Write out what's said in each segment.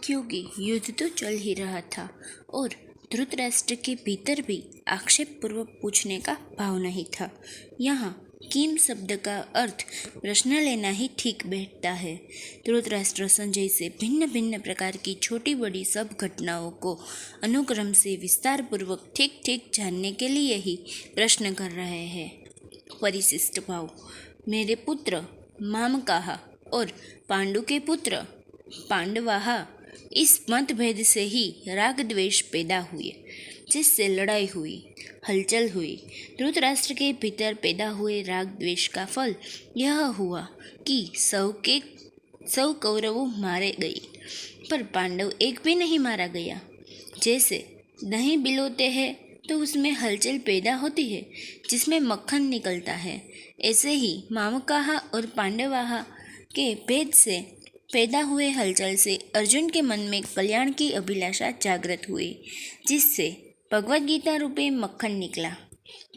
क्योंकि युद्ध तो चल ही रहा था और धृतराष्ट्र के भीतर भी आक्षेप पूर्वक पूछने का भाव नहीं था। यहाँ किम शब्द का अर्थ प्रश्न लेना ही ठीक बैठता है। धृतराष्ट्र संजय से भिन्न भिन्न प्रकार की छोटी बड़ी सब घटनाओं को अनुक्रम से विस्तार पूर्वक ठीक ठीक जानने के लिए ही प्रश्न कर रहे हैं। परिशिष्ट भाव। मेरे पुत्र मामकाहा और पांडु के पुत्र पांडवाहा, इस मतभेद से ही राग द्वेष पैदा हुए, जिससे लड़ाई हुई, हलचल हुई। धृतराष्ट्र के भीतर पैदा हुए राग द्वेष का फल यह हुआ कि सौ कौरवों मारे गए, पर पांडव एक भी नहीं मारा गया। जैसे दही बिलोते हैं तो उसमें हलचल पैदा होती है जिसमें मक्खन निकलता है, ऐसे ही मामकाहा और पांडवाहा के भेद से पैदा हुए हलचल से अर्जुन के मन में कल्याण की अभिलाषा जागृत हुई, जिससे भगवद गीता रूपे मक्खन निकला।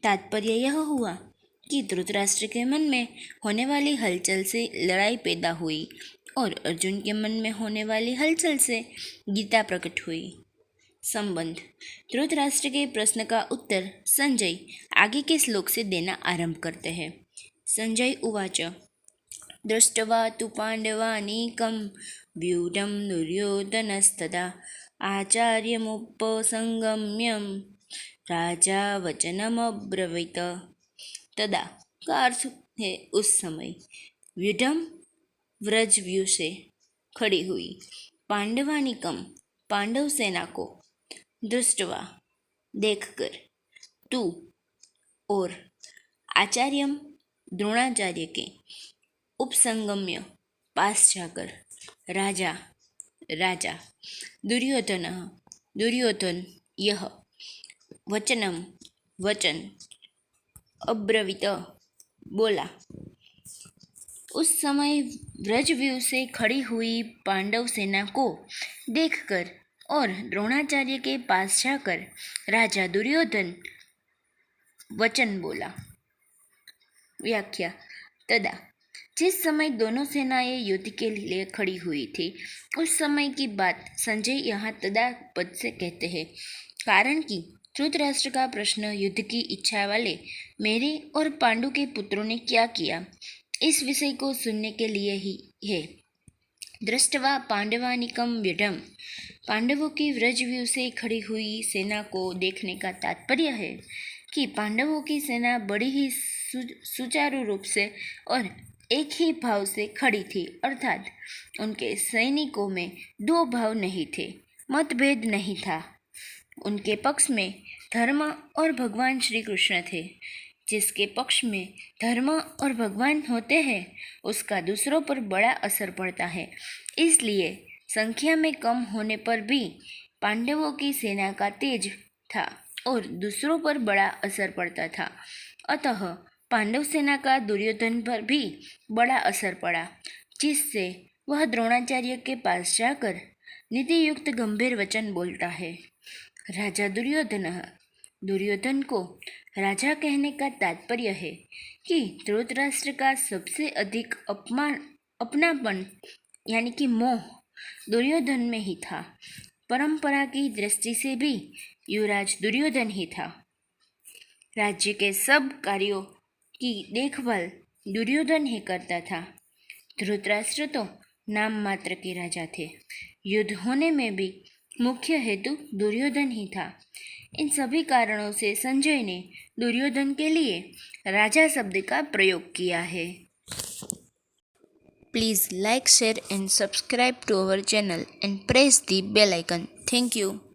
तात्पर्य यह हुआ कि धृतराष्ट्र के मन में होने वाली हलचल से लड़ाई पैदा हुई और अर्जुन के मन में होने वाली हलचल से गीता प्रकट हुई। संबंध। धृतराष्ट्र के प्रश्न का उत्तर संजय आगे के श्लोक से देना आरंभ करते हैं। संजय उवाच दृष्ट्वा तु पाण्डवानीकं व्यूढं दुर्योधनस्तदा आचार्यमुपसंगम्य राजा वचनमब्रवीत। तदा का अर्थ है उस समय। व्यूढम व्रजव्यूह से खड़ी हुई, पांडवानीकम पांडव सेना को, दृष्टवा देखकर, तू और, आचार्यम द्रोणाचार्य के, उपसंगम्य पास जाकर, राजा दुर्योधन यह, वचन अब्रवीत बोला। उस समय व्रजव्यूह से खड़ी हुई पांडव सेना को देखकर और द्रोणाचार्य के पास जाकर राजा दुर्योधन वचन बोला। व्याख्या। तदा, जिस समय दोनों सेनाएं युद्ध के लिए खड़ी हुई थी, उस समय की बात संजय यहाँ तदा पद से कहते हैं, कारण कि धृतराष्ट्र का प्रश्न युद्ध की इच्छा वाले मेरे और पांडु के पुत्रों ने क्या किया, इस विषय को सुनने के लिए ही है। दृष्टवा पांडवानिकम व्यूढम, पांडवों की व्रजव्यूह से खड़ी हुई सेना को देखने का तात्पर्य है कि पांडवों की सेना बड़ी ही सुचारू रूप से और एक ही भाव से खड़ी थी, अर्थात उनके सैनिकों में दो भाव नहीं थे, मतभेद नहीं था। उनके पक्ष में धर्म और भगवान श्री कृष्ण थे। जिसके पक्ष में धर्म और भगवान होते हैं, उसका दूसरों पर बड़ा असर पड़ता है। इसलिए संख्या में कम होने पर भी पांडवों की सेना का तेज था और दूसरों पर बड़ा असर पड़ता था। अतः पांडव सेना का दुर्योधन पर भी बड़ा असर पड़ा, जिससे वह द्रोणाचार्य के पास जाकर नीति युक्त गंभीर वचन बोलता है। राजा दुर्योधन को राजा कहने का तात्पर्य है कि धृतराष्ट्र का सबसे अधिक अपनापन यानी कि मोह दुर्योधन में ही था। परंपरा की दृष्टि से भी युवराज दुर्योधन ही था। राज्य के सब कार्यों की देखभाल दुर्योधन ही करता था। धृतराष्ट्र तो नाम मात्र के राजा थे। युद्ध होने में भी मुख्य हेतु दुर्योधन ही था। इन सभी कारणों से संजय ने दुर्योधन के लिए राजा शब्द का प्रयोग किया है। Please like, share and subscribe to our channel and press the bell icon. Thank you.